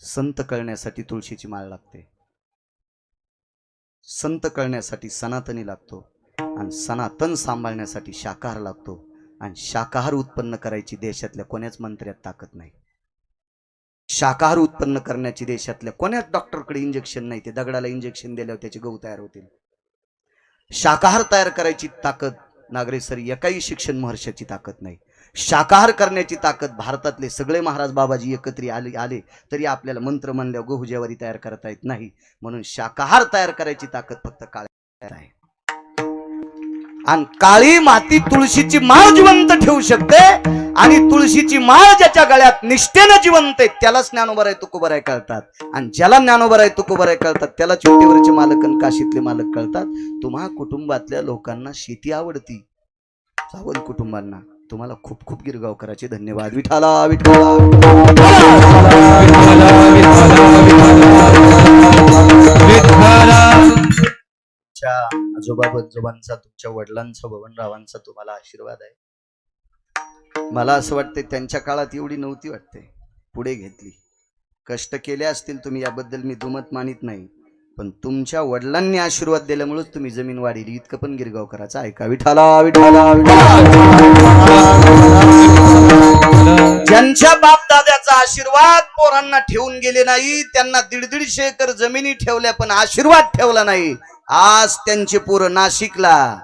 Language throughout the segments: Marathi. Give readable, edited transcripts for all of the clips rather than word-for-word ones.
संत कळण्यासाठी तुळशीची माळ लागते, संत कळण्यासाठी सनातनी लागतो, आणि सनातन सांभाळण्यासाठी शाकाहार लागतो, आणि शाकाहार उत्पन्न करायची देशातल्या कोण्याच मंत्र्यात ताकद नाही. शाकाहार उत्पन्न करण्याची देशातल्या कोण्याच डॉक्टरकडे इंजेक्शन नाही, ते दगडाला इंजेक्शन दिल्यावर त्याचे गहू तयार होतील. शाकाहार तयार करायची ताकद नागरेसरी एकाही शिक्षण महर्षाची ताकद नाही. शाकाहार करण्याची ताकद भारतातले सगळे महाराज बाबाजी एकत्री आले तरी आपल्याला मंत्र म्हणल्यावर गहू ज्वारी तयार करता येत नाही. म्हणून शाकाहार तयार करायची ताकद फक्त काळ्या आहे. आणि काळी माती तुळशीची माळ जिवंत ठेवू शकते, आणि तुळशीची माळ ज्याच्या गळ्यात निष्ठेनं जिवंत आहे त्यालाच ज्ञानोबराय तुकोबराय कळतात, आणि ज्याला ज्ञानोबराय तुकोबराय कळतात त्याला चिठ्ठीवरचे मालक आणि काशीतले मालक कळतात. तुम्हा कुटुंबातल्या लोकांना शेती आवडती, सावंत कुटुंबांना तुम्हाला खूप खूप गिरगावकरांचे धन्यवाद. विठाला विठाला आजोबा बजोबांचा, तुमच्या वडिलांचा, बबनरावांचा तुम्हाला आशीर्वाद आहे. मला असं वाटतं त्यांच्या काळात एवढी नव्हती वाटते, पुढे घेतली. कष्ट केले असतील तुम्ही, याबद्दल मी दुमत मानित नाही, पण तुमच्या वडिलांनी आशीर्वाद दिल्यामुळेच तुम्ही जमीन वाढली. इतकं पण गिरगावकरांचं ऐका. विठाला विठाला ज्यांच्या बाप दाद्याचा आशीर्वाद पोरांना ठेवून गेले नाही, त्यांना 150 एकर जमिनी ठेवल्या पण आशीर्वाद ठेवला नाही, आज त्यांचे पोरं नाशिकला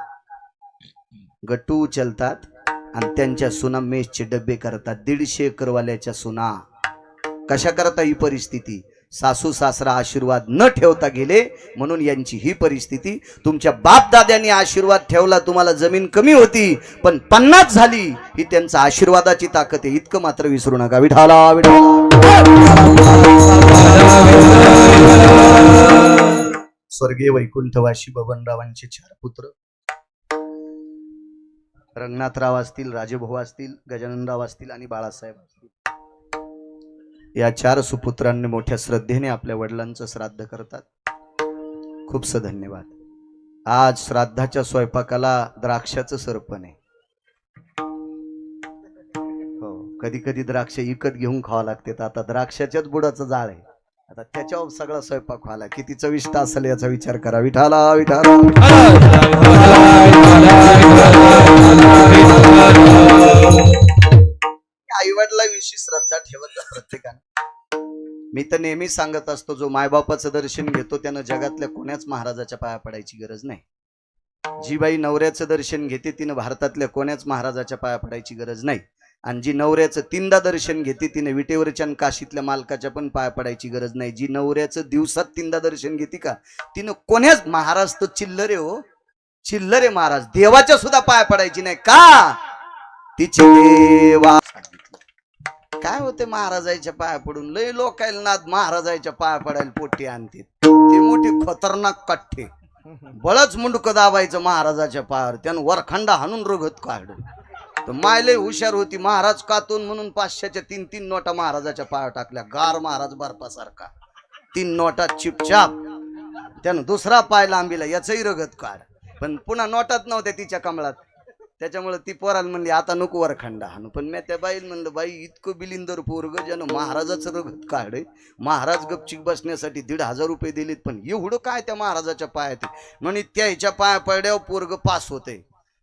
गट्टू उचलतात आणि त्यांच्या सुना मेसचे डबे करतात. 150 एकरवाल्याच्या सुना. कशा करता ही परिस्थिती? सासू सासरा आशीर्वाद न ठेवता गेले म्हणून यांची ही परिस्थिती. तुमच्या बाप दाद्यांनी आशीर्वाद ठेवला, तुम्हाला जमीन कमी होती पण 50 झाली, ही त्यांचा आशीर्वादाची ताकद आहे. इतकं मात्र विसरू नका. विठाला स्वर्गीय वैकुंठवासी बबनरावांचे 4 पुत्र, रंगनाथराव असतील, राजभाऊ असतील, गजाननराव असतील आणि बाळासाहेब असतील, या 4 सुपुत्रांनी मोठ्या श्रद्धेने आपल्या वडिलांचं श्राद्ध करतात. खूपच धन्यवाद. आज श्राद्धाच्या स्वयंपाकाला द्राक्षाचं सरपण आहे. हो, कधी कधी द्राक्ष विकत घेऊन खावं लागते. आता द्राक्षाच्याच बुडाचं जाळ आहे, आता त्याच्यावर सगळा स्वयंपाक व्हायला. किती चविष्ट असेल याचा विचार करा. विठाला विठाला आईवडिलांविषयी श्रद्धा ठेवत जा प्रत्येकाने. मी तर नेहमी सांगत असतो, जो मायबापाचं दर्शन घेतो त्यानं जगातल्या कोण्याच महाराजाच्या पाया पडायची गरज नाही. जी बाई नवऱ्याचं दर्शन घेते तिनं भारतातल्या कोण्याच महाराजाच्या पाया पडायची गरज नाही. आणि जी नवऱ्याचं 3दा दर्शन घेते तिने विटेवरच्या काशीतल्या मालकाच्या पण पाया पडायची गरज नाही. जी नवऱ्याचं दिवसात 3दा दर्शन घेते का तिनं कोण्याच महाराज तो चिल्लरे हो, चिल्लरे महाराज, देवाच्या सुद्धा पाया पडायची नाही. का? तिचे देवा काय होते महाराजाच्या पाया पडून? लय लोकायला नाद महाराजाच्या पाया पडायला पोटी आणते. ते मोठी खतरनाक कट्टे, बळच मुंडक दाबायचं महाराजाच्या पायावर, त्यानं वरखंडा हाणून रगत काढ. तर मायले हुशार होती, महाराज कातून म्हणून 500च्या 3 नोटा महाराजाच्या पायावर टाकल्या. गार महाराज बर्फासारखा, 3 नोटा चिपचाप. त्यानं दुसरा पाय लांबीला, याचंही रगत काढ. पण पुन्हा नोटात नव्हत्या तिच्या कमळात, त्याच्यामुळे ती पोराला म्हणली आता नको वरखंडा हाणू. पण मी त्या बाईला म्हणलं, बाई इतकं बिलिंदर पोरग ज्यानं महाराजाचं रगत काढ, महाराज गपचिक बसण्यासाठी 1,500 रुपये दिलेत, पण एवढं काय त्या महाराजाच्या पायात? म्हणे त्याच्या पाया पडल्यावर पोरग पास होते.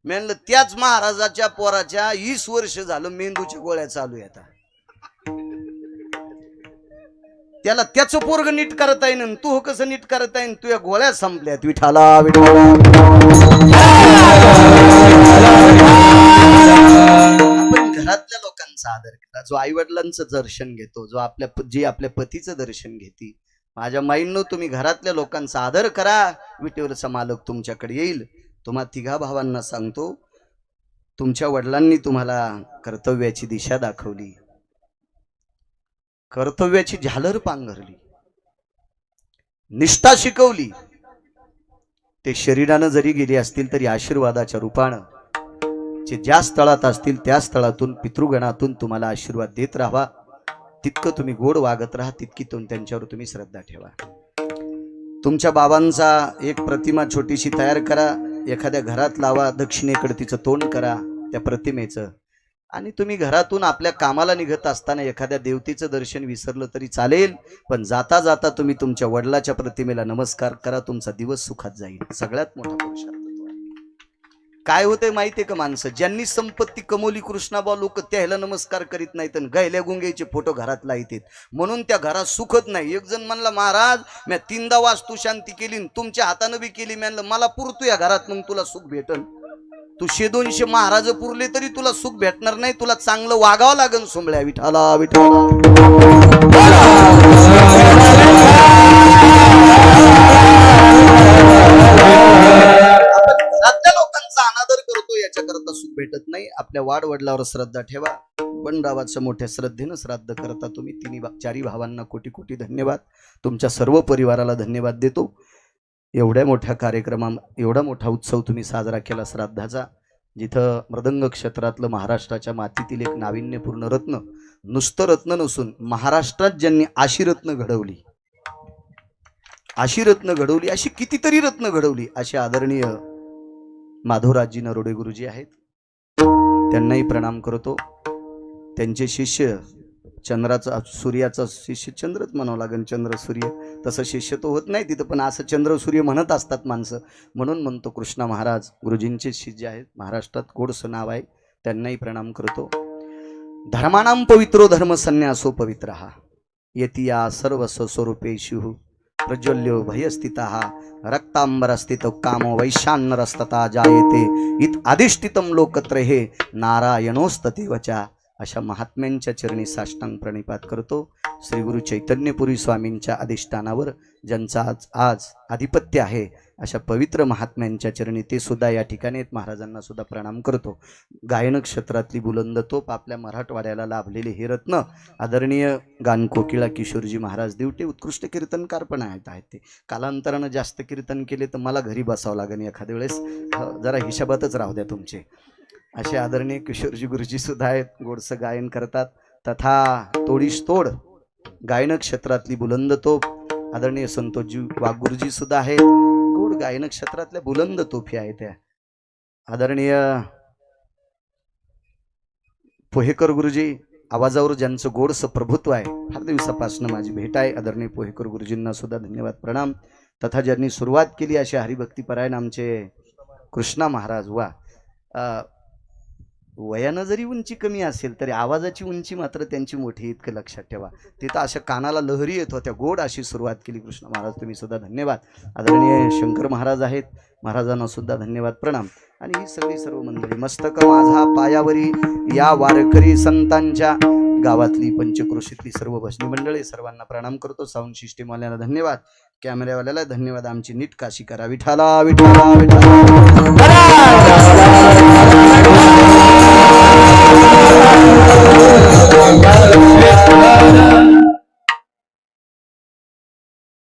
मी म्हणलं त्याच महाराजाच्या पोराच्या 20 वर्ष झालं मेंदूच्या गोळ्या चालू आहेत. त्याला त्याचं पोरग नीट करता येईन, तू कसं नीट करता येईन? तुझ्या गोळ्या संपल्यात. विठाला विठाला आपण घरातल्या लोकांचा आदर करा. जो आई वडिलांचं दर्शन घेतो, जो आपल्या पतीचं दर्शन घेते, माझ्या माईंनो तुम्ही घरातल्या लोकांचा आदर करा. विटेवरचा मालक तुमच्याकडे येईल. तुम्हा 3 भावांना सांगतो, तुमच्या वडिलांनी तुम्हाला कर्तव्याची दिशा दाखवली, कर्तव्याची झालर पांघरली, निष्ठा शिकवली. ते शरीरानं जरी गेले असतील तरी आशीर्वादाच्या रूपानं जे ज्या स्थळात असतील त्या स्थळातून, पितृगणातून तुम्हाला आशीर्वाद देत राहा. तितकं तुम्ही गोड वागत राहा, तितकी त्यांच्यावर तुम्ही श्रद्धा ठेवा. तुमच्या बाबांचा एक प्रतिमा छोटीशी तयार करा, एखाद्या घरात लावा, दक्षिणेकडे तिचं तोंड करा त्या प्रतिमेचं. आणि तुम्ही घरातून आपल्या कामाला निघत असताना एखाद्या देवतेचं दर्शन विसरलं तरी चालेल, पण जाता जाता तुम्ही तुमच्या वडिलाच्या प्रतिमेला नमस्कार करा, तुमचा दिवस सुखात जाईल. सगळ्यात मोठा पुरुषार्थ तो आहे. काय होतंय माहितीये का, माणसं ज्यांनी संपत्ती कमवली कृष्णाबा लोक त्याला नमस्कार करीत नाहीत आणि गैल्या गुंग्याचे फोटो घरात लाईत, म्हणून त्या घरात सुखत नाही. एक जण म्हणला, महाराज मी 3दा वास्तू शांती केली, तुमच्या हातानं बी केली, म्हणलं मला पुरतो या घरात, मग तुला सुख भेटल. तू 100-200 महाराज पुरले तरी तुला सुख भेटणार नाही, तुला चांगलं वागावं लागेल. सोमळ्या विठाला विठाला. घरातल्या लोकांचा अनादर करतो याच्याकरता सुख भेटत नाही. आपल्या वाडवडिलावर श्रद्धा ठेवा. बंडावाच्या मोठ्या श्रद्धेनं श्राद्ध करता तुम्ही. 4ही भावांना कोटी कोटी धन्यवाद. तुमच्या सर्व परिवाराला धन्यवाद देतो. एवढ्या मोठ्या कार्यक्रमात एवढा मोठा उत्सव तुम्ही साजरा केला श्राद्धाचा, जिथं मृदंग क्षेत्रातलं महाराष्ट्राच्या मातीतील एक नाविन्यपूर्ण रत्न, नुसतं रत्न नसून महाराष्ट्रात ज्यांनी आशीरत्न घडवली, अशी कितीतरी रत्न घडवली, असे आदरणीय माधवराजजी नरोडे गुरुजी आहेत. त्यांनाही प्रणाम करतो. त्यांचे शिष्य चंद्राचा सूर्याचा शिष्य चंद्रच म्हणावं लागेल, चंद्र सूर्य तसं शिष्य तो होत नाही तिथं, पण असं चंद्र सूर्य म्हणत असतात माणसं, म्हणून म्हणतो कृष्णा महाराज गुरुजींचे शिष्य आहेत. महाराष्ट्रात गोडसं नाव आहे. त्यांनाही प्रणाम करतो. धर्मानां पवित्रो धर्म संन्यासो पवित्रः यतिया सर्वस्व स्वरूपेषु प्रज्वल्यो भयस्थितः रक्तांबरस्थित कामो वैशान्यरस्तता जायते इत अधिष्ठितम लोकत्रये नारायणोस्ततेवचा. अशा महात्म्यांच्या चरणी साष्टांग प्रणिपात करतो. श्री गुरु चैतन्यपुरी स्वामींच्या अधिष्ठानावर ज्यांचा आज आधिपत्य आहे, अशा पवित्र महात्म्यांच्या चरणी ते सुद्धा या ठिकाणी महाराजांना सुद्धा प्रणाम करतो. गायन क्षेत्रातली बुलंद तोप आपल्या मराठवाड्याला लाभलेले हे रत्न आदरणीय गान कोकिळा किशोरजी महाराज दिवटे उत्कृष्ट कीर्तनकार पण आहेत. ते कालांतरानं जास्त कीर्तन केले तर मला घरी बसावं लागेल एखाद्या वेळेस, जरा हिशोबातच राहू द्या तुमचे. असे आदरणीय किशोरजी गुरुजी सुद्धा आहेत, गोडसं गायन करतात. तथा तोडीस तोड गायन क्षेत्रातली बुलंद तोप आदरणीय संतोषजी वाघगुरुजी सुद्धा आहेत. गोड गायन क्षेत्रातल्या बुलंद तोफी आहेत त्या. आदरणीय पोहेकर गुरुजी, आवाजावर ज्यांचं गोडसं प्रभुत्व आहे, फार दिवसापासून माझी भेट आहे. आदरणीय पोहेकर गुरुजींना सुद्धा धन्यवाद प्रणाम. तथा ज्यांनी सुरुवात केली असे हरिभक्तीपरायण आमचे कृष्णा महाराज. वा, वयानं जरी उंची कमी असेल तरी आवाजाची उंची मात्र त्यांची मोठी, इतकं लक्षात ठेवा. तिथं अशा कानाला लहरी येत होत्या. गोड अशी सुरुवात केली कृष्ण महाराज, तुम्ही सुद्धा धन्यवाद. आदरणीय शंकर महाराज आहेत, महाराजांना सुद्धा धन्यवाद प्रणाम. आणि ही सगळी सर्व मंडळी, मस्तक माझा पायावरी या वारकरी संतांच्या गावातली पंचक्रोशीतली सर्व भजनी मंडळी, सर्वांना प्रणाम करतो. साऊंड सिस्टीमवाल्याला धन्यवाद, कॅमेऱ्यावाल्याला धन्यवाद. आमची नीट काशी करा. विठाला विठाला विठाला.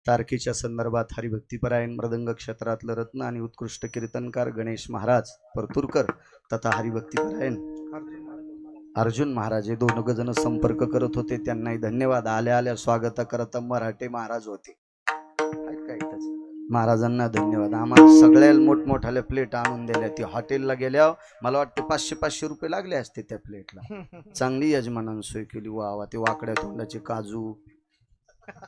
तारखेच्या संदर्भात हरिभक्तीपरायण मृदंग क्षेत्रातलं रत्न आणि उत्कृष्ट कीर्तनकार गणेश महाराज परतूरकर तथा हरिभक्तीपरायण अर्जुन महाराज हे 2 जण संपर्क करत होते. त्यांनाही धन्यवाद. आल्या आल्या स्वागत करता मराठे महाराज होते. महाराजांना धन्यवाद. आम्हाला सगळ्या मोठमोठ्याल्या प्लेट आणून दिल्या. ती हॉटेलला गेल्यावर मला वाटते 500-500 रुपये लागले असते त्या प्लेटला. चांगली यजमानानं सोय केली. वा वा. ते वाकड्या तोंडाचे काजू,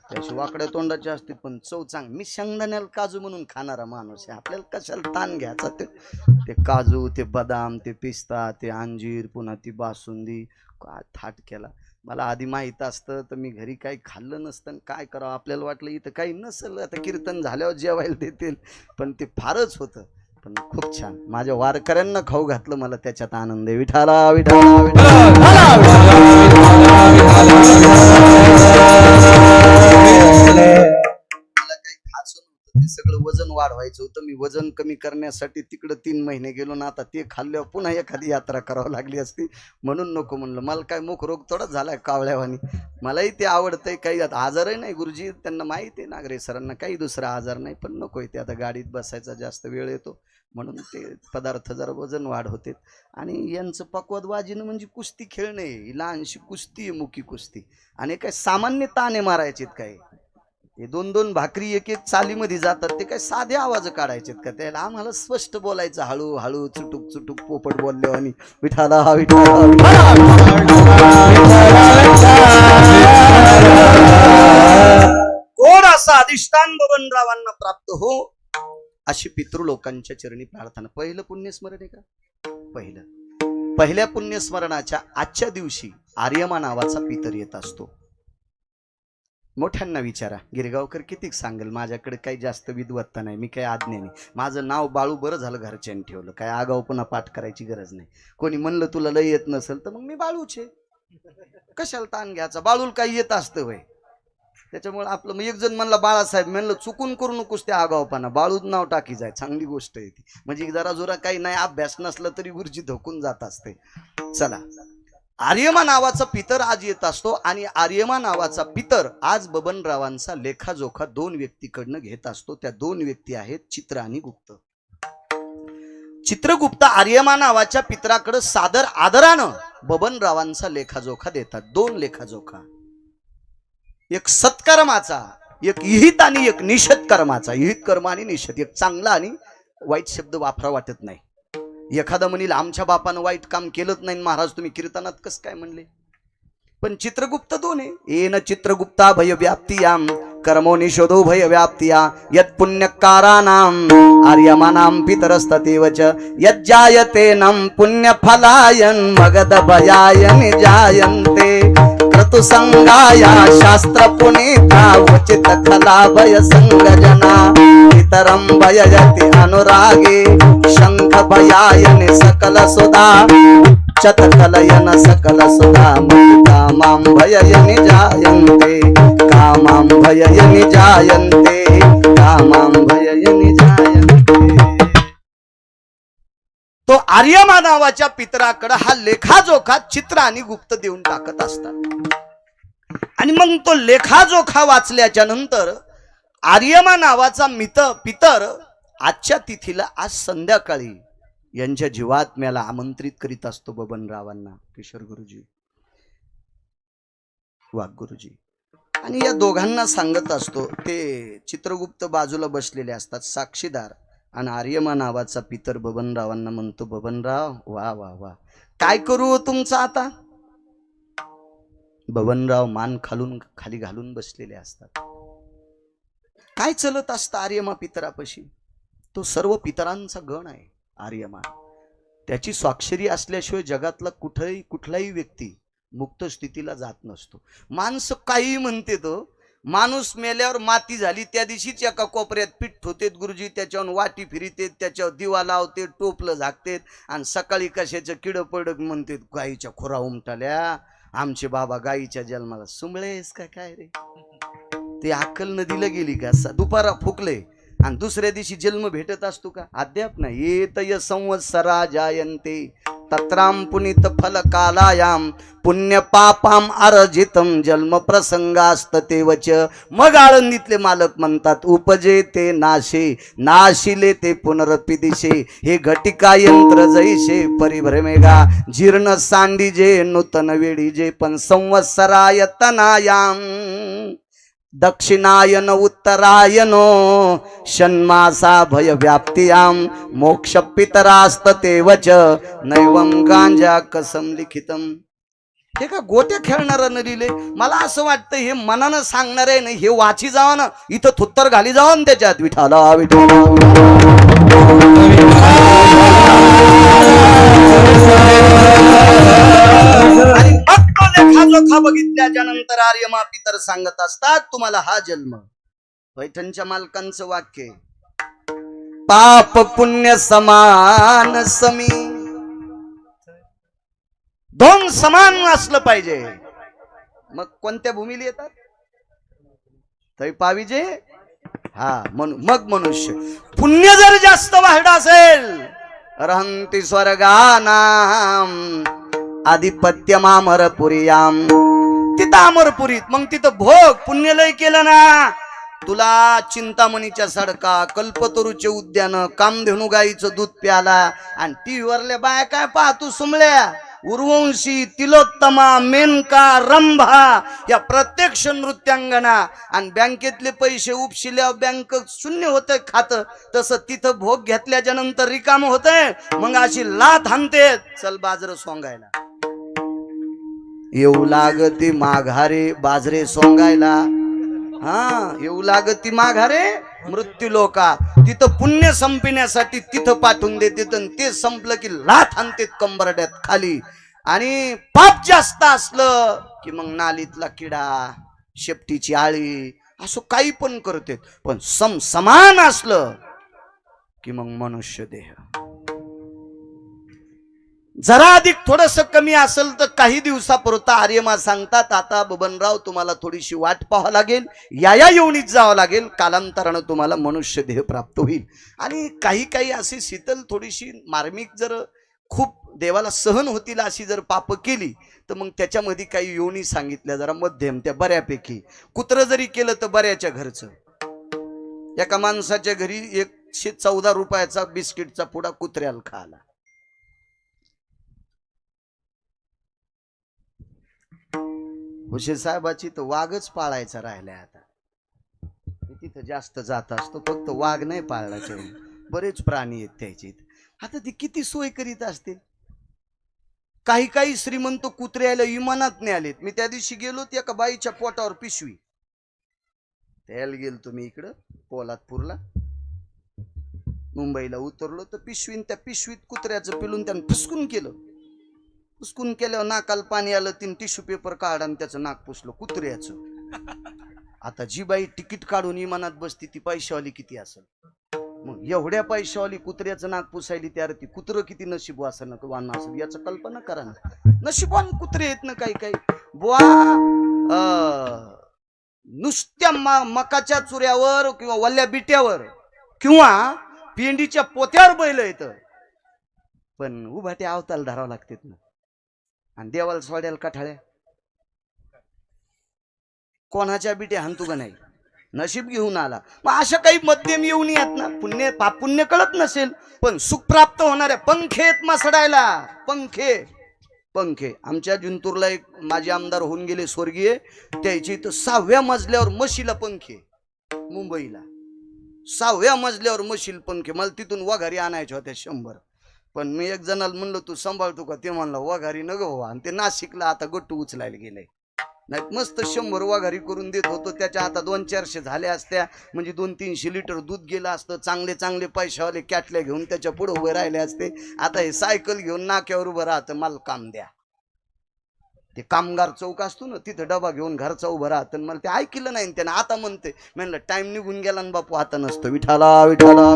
त्याशी वाकड्या तोंडाचे असते पण चव चांगली. मी शेंगदाण्याला काजू म्हणून खाणारा माणूस आहे. आपल्याला कशाला ताण घ्यायचा. ते काजू, ते बदाम, ते पिस्ता, ते अंजीर, पुन्हा ती बासुंदी, काय थाट केला. मला आधी माहीत असतं तर मी घरी काही खाल्लं नसतं. काय करावं, आपल्याला वाटलं इथं काही नसेल, आता कीर्तन झाल्यावर जेवायला देतील, पण ते फारच होतं. पण खूप छान. माझ्या वारकऱ्यांना खाऊ घातलं, मला त्याच्यात आनंद आहे. विठाला विठाला विठाला. ते सगळं वजन वाढवायचं होतं. मी वजन कमी करण्यासाठी तिकडं 3 महिने गेलो ना, आता ते खाल्ल्यावर पुन्हा एखादी यात्रा करावं लागली असती, म्हणून नको म्हणलं. मला काय मुख रोग थोडाच झालाय कावळ्यावानी. मलाही ते आवडतंय. काही आजारही नाही गुरुजी, त्यांना माहिती आहे नागरे सरांना, काही दुसरा आजार नाही, पण नको ते आता गाडीत बसायचा जास्त वेळ येतो, म्हणून ते पदार्थ जरा वजन वाढ होते. आणि यांचं पक्वदबाजीनं म्हणजे कुस्ती खेळणे, लहानशी कुस्ती आहे, मुकी कुस्ती. आणि काय सामान्य ताणे मारायचेत काय, हे 2-2 भाकरी एक एक चालीमध्ये जातात, ते काय साधे आवाज काढायचे का? त्याला आम्हाला स्पष्ट बोलायचं, हळू हळू चुटुक चुटुक पोपट बोलले आणि विठाला विठाला कोण असा अधिष्ठान बबनरावांना प्राप्त हो अशी पितृलोकांच्या चरणी प्रार्थना. पहिलं पुण्यस्मरण आहे का? पहिल्या पुण्यस्मरणाच्या आजच्या दिवशी आर्यमा नावाचा पितर येत असतो. मोठ्यांना विचारा, गिरगावकर किती सांगेल, माझ्याकडे काही जास्त विद्वत्ता नाही, मी काही आज्ञा नाही. माझं नाव बाळू, बरं झालं घरच्यांनी ठेवलं, काय आगाव पुन्हा पाठ करायची गरज नाही. कोणी म्हणलं तुला लय येत नसेल तर मग मी बाळूचे, कशाला ताण घ्यायचा, बाळूला काही येत असतं वय. त्याच्यामुळे आपलं मग एक जण म्हणला बाळासाहेब, म्हणलं चुकून करू नकोस त्या आगावपणा, बाळूच नाव टाकी जाय, चांगली गोष्ट आहे ती. म्हणजे जरा जोरा काही नाही अभ्यास नसला तरी गुरुजी धोकून जात असते. चला, आर्यमा नावाचा पितर आज येत असतो आणि आर्यमा नावाचा पितर आज बबनरावांचा लेखाजोखा 2 व्यक्तीकडनं घेत असतो. त्या 2 व्यक्ती आहेत चित्र आणि गुप्त. चित्रगुप्त आर्यमा नावाच्या पितराकडे सादर आदरानं बबनरावांचा लेखाजोखा देतात. 2 लेखाजोखा, एक सत्कर्माचा, एक इहित आणि एक निषेध कर्माचा. इहित कर्म आणि निषेध, एक चांगला आणि वाईट शब्द वापरा वाटत नाही. एखादा म्हणील आमच्या बापानं वाईट काम केलंच नाही महाराज, तुम्ही कीर्तनात कसं काय म्हणले? पण चित्रगुप्त 2 आहे. येन चित्रगुप्ता भय व्याप्तियाम कर्मो निषोधो भय व्याप्तिया यत् पुण्यकाराणाम आर्यमानाम पितरस्ततेवच यज्जायते नम पुण्यफलायन मगध भयायन जायन्ते क्रतुसंगाया शास्त्र पुनीता उचित खला भय संगजना पितरं भययति अनुरागे शंख भयायन सकल सुधा चत कलयन सकल सुधा कामां भययनि जायन्ते कामां भययनि जायन्ते कामां भययनि जायन्ते. तो आर्यमा नावाच्या पितराकडे हा लेखाजोखा चित्र आणि गुप्त देऊन टाकत असतात. आणि मग तो लेखाजोखा वाचल्याच्या नंतर आर्यमा नावाचा पितर आजच्या तिथीला आज संध्याकाळी यांच्या जीवात्म्याला आमंत्रित करीत असतो बबनरावांना, किशोर गुरुजी, वाघ गुरुजी. आणि या दोघांना सांगत असतो. ते चित्रगुप्त बाजूला बसलेले असतात साक्षीदार, आणि आर्यमा नावाचा पितर बबनरावांना म्हणतो, बबनराव वा वा वा, काय करू तुमचं आता? बबनराव मान खाली घालून बसलेले असतात. काय चलत असतं आर्यमा पितरापाशी? तो सर्व पितरांचा गण आहे आर्यमा. त्याची स्वाक्षरी असल्याशिवाय जगातला कुठलाही व्यक्ती मुक्त स्थितीला जात नसतो. माणसं काही म्हणते, तो माणूस मेल्यावर माती झाली त्या दिवशीच एका कोपऱ्यात पीठ होते गुरुजी, त्याच्यावर वाटी फिरिते, त्याच्यावर दिवा लावते, टोपलं झाकतेत, आणि सकाळी कशाचं किड पडक म्हणते, गाईच्या खुरा उमटाल्या, आमचे बाबा गाईच्या जन्माला सुंबळेस का काय रे? ते अक्कल नदीला गेली का? दुपारा फुकले आणि दुसऱ्या दिवशी जन्म भेटत असतो का? अद्याप नाही. येतय संवत्सरा जायन्ते तत्राम पुनित फल कालायाम पुण्य पापाम अर्जितम जन्म प्रसंगास्तते वच. मग आळंदीतले मालक म्हणतात, उपजे ते नाशे नाशिले ते पुनरपि दिशे, हे घटिका यंत्र जैसे परिभ्रमेगा जीर्ण सांडीजे नूतन वेडीजे, पण संवत्सरायतनायाम दक्षिणायन उत्तरायनो षण्मासा भय व्याप्तियाम मोक्ष पितरास्तते वच नैवम गांजा कसम लिखितम. हे का गोट्या खेळणारा न लिहिले? मला असं वाटतं हे मनानं सांगणार आहे ना, हे वाची जावा ना, इथं थुत्तर घाली जावा ना त्याच्यात, विठाला विठाला. लेखाजोखा बघितल्याच्या नंतर आर्यमा पितर सांगत असतात, तुम्हाला हा जन्म, पैठणच्या मालकांचं वाक्य, पाप पुण्य समान समी, 2 समान असलं पाहिजे. मग कोणत्या भूमीला येतात? तै पाविजे. हा, मग मनुष्य. पुण्य जर जास्त वाढलं असेल, रहंती स्वर्गानाम आधिपत्य मामरपुरियाम, तिथं अमरपुरीत, मग तिथं भोग. पुण्य लय केलं ना, तुला चिंतामणीच्या सडका, कल्पतरूचे उद्यान, कामधेनू गाईचं दूध प्याला, आणि टीव्हीवरल्या बाया काय पाहतो सुमल्या, उर्वंशी, तिलोत्तमा, मेनका, रंभा या प्रत्यक्ष नृत्यांगना. आणि बँकेतले पैसे उपशिल्यावर बँक शून्य होतंय खातं, तसं तिथं भोग घेतल्याच्या नंतर रिकाम होतंय. मग अशी लाथ हाणते, चल बाजरं सोंगायला. येऊ लागती माघारे बाजरे सोंगायला. हा, येऊ लागती माघारे मृत्यू लोका. तिथं पुण्य संपण्यासाठी तिथं पाठवून देते, ते संपलं की लाथ आणते कंबरड्यात खाली. आणि पाप जास्त असलं की मग नालीतला किडा, शेपटीची आळी, असं काही पण करते. पण समान असलं की मग मनुष्य देह. जरा अधिक थोडस कमी असेल तर काही दिवसापुरता आर्यमा सांगतात, आता बबनराव तुम्हाला थोडीशी वाट पाहावं लागेल, या योनीत जावं लागेल, कालांतरानं तुम्हाला मनुष्य देह प्राप्त होईल. आणि काही काही अशी शीतल थोडीशी मार्मिक जर खूप देवाला सहन होतील अशी जर पाप केली तर मग त्याच्यामध्ये काही योनी सांगितल्या जरा मध्यम, त्या बऱ्यापैकी. कुत्र जरी केलं तर बऱ्याच्या घरचं. एका माणसाच्या घरी 114 रुपयाचा बिस्किटचा पुडा कुत्र्याला खाला. हुशे साहेबाची तर वाघच पाळायचा राहिलाय आता. तिथं जास्त जात असतो, फक्त वाघ नाही पाळला, बरेच प्राणी आहेत त्याची. आता ती किती सोय करीत असतील. काही काही श्रीमंत कुत्र्याला इमानात नाही आलेत. मी त्या दिवशी गेलो, त्या एका बाईच्या पोटावर पिशवी. त्याला गेलो तुम्ही इकडं पोलादपूरला, मुंबईला उतरलो तर पिशवीन, त्या पिशवीत कुत्र्याचं पिलून त्यानं फुसकून केलं. पुसकून केल्यावर नाकाला पाणी आलं, 3 टिश्यू पेपर काढ आणि त्याचं नाक पुसलं कुत्र्याचं. आता जी बाई तिकीट काढून इमानात बसती ती पैशावाली किती असेल. मग एवढ्या पैशावाली कुत्र्याचं नाक पुसायली, त्यावर ती कुत्र किती नशीब असेल वान असेल याचं कल्पना करा ना. नशिबवान कुत्रे आहेत ना काही काही. बुवा नुसत्या मकाच्या चुऱ्यावर किंवा वल्ल्या बिट्यावर किंवा पेंडीच्या पोत्यावर बैल येतं, पण उभाटे अवताल धरावं लागतात ना. आणि देवाला सोड्याला काठाळ्या कोणाच्या बिट्या हाणतू का नाही, नशीब घेऊन आला. मग अशा काही मध्यम येऊन येत ना. पुण्य पाप पुण्य कळत नसेल पण सुख प्राप्त होणाऱ्या पंखेत मसडायला. पंखे पंखे आमच्या जिंतूरला एक माझे आमदार होऊन गेले स्वर्गीय, त्याची तर 6व्या मजल्यावर म्हशीला पंखे. मुंबईला 6व्या मजल्यावर म्हशील पंखे. मला तिथून वघारी आणायच्या होत्या 100. पण मी एक जणाला म्हणलं तू सांभाळतो का, ते म्हणलं वघारी न गो. आणि ते नाशिकला आता गट्टू उचलायला गेले. नाही मस्त 100 वघारी करून देत होतो. त्याच्या आता 200-400 झाल्या असत्या, म्हणजे 200-300 लिटर दूध गेलं असतं. चांगले चांगले पैशावाले कॅटल्या घेऊन त्याच्या पुढे उभे राहिले असते. आता हे सायकल घेऊन नाक्यावर उभं राहतं, मला काम द्या. ते कामगार चौक असतो ना, तिथं डबा घेऊन घरचा उभं राहतं. मला ते ऐकलं नाही त्यानं. आता म्हणते, म्हणलं टाइम निघून गेला ना बापू, आता नसतो. विठाला विठाला